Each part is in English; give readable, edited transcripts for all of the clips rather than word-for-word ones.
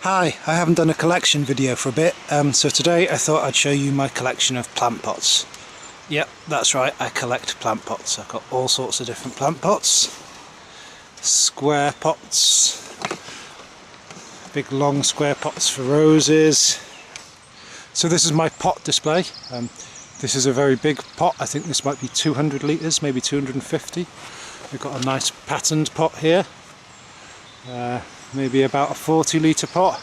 Hi, I haven't done a collection video for a bit, so today I thought I'd show you my collection of plant pots. Yep, that's right, I collect plant pots. I've got all sorts of different plant pots, square pots, big long square pots for roses. So this is my pot display. This is a very big pot. I think this might be 200 litres, maybe 250. We've got a nice patterned pot here. Maybe about a 40 litre pot,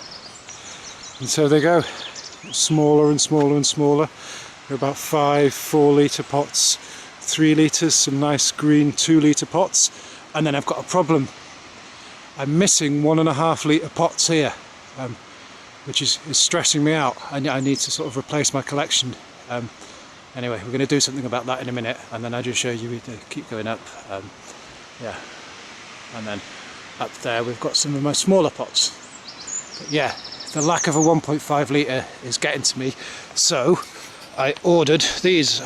and so they go smaller and smaller and smaller. They're about 5 4 litre pots, 3 litres, some nice green 2 litre pots, and then I've got a problem. I'm missing 1.5 litre pots here, which is stressing me out. I need to sort of replace my collection. Anyway, we're going to do something about that in a minute, and then I'll just show you. Keep going up, yeah, and then up there we've got some of my smaller pots. But yeah, the lack of a 1.5 litre is getting to me, so I ordered these.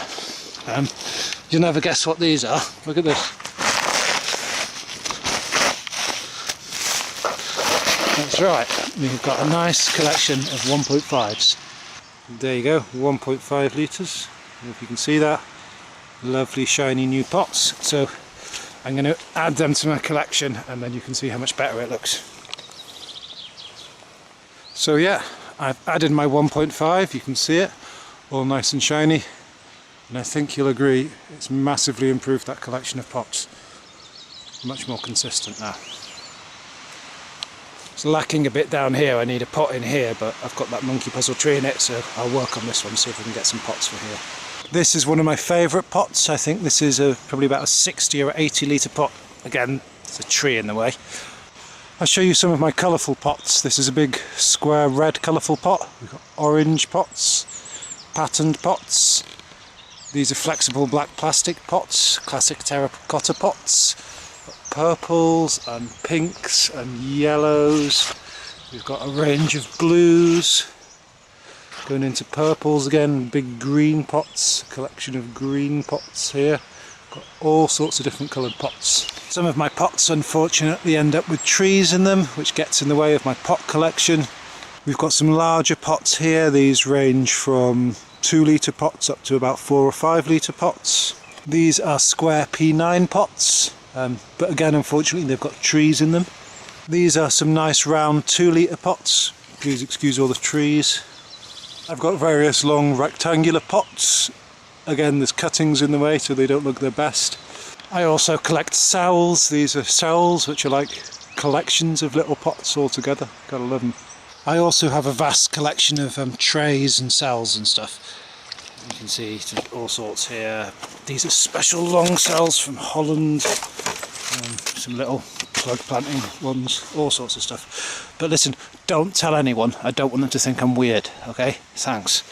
You'll never guess what these are. Look at this. That's right, we've got a nice collection of 1.5s. There you go, 1.5 litres. If you can see that, lovely shiny new pots. So I'm going to add them to my collection, and then you can see how much better it looks. So yeah, I've added my 1.5, you can see it, all nice and shiny, and I think you'll agree it's massively improved that collection of pots. Much more consistent now. It's lacking a bit down here. I need a pot in here, but I've got that monkey puzzle tree in it, so I'll work on this one, see if we can get some pots for here. This is one of my favourite pots. I think this is probably about a 60 or 80 litre pot. Again, there's a tree in the way. I'll show you some of my colourful pots. This is a big square red colourful pot. We've got orange pots, patterned pots. These are flexible black plastic pots, classic terracotta pots. Purples and pinks and yellows. We've got a range of blues. Going into purples again, big green pots, a collection of green pots here. Got all sorts of different coloured pots. Some of my pots unfortunately end up with trees in them, which gets in the way of my pot collection. We've got some larger pots here. These range from 2 litre pots up to about 4 or 5 litre pots. These are square P9 pots, but again unfortunately they've got trees in them. These are some nice round 2 litre pots. Please excuse all the trees. I've got various long rectangular pots. Again, there's cuttings in the way so they don't look their best. I also collect cells. These are cells which are like collections of little pots all together. Gotta love them. I also have a vast collection of trays and cells and stuff. You can see all sorts here. These are special long cells from Holland. Some little plug planting ones, all sorts of stuff. But listen, don't tell anyone. I don't want them to think I'm weird, okay? Thanks.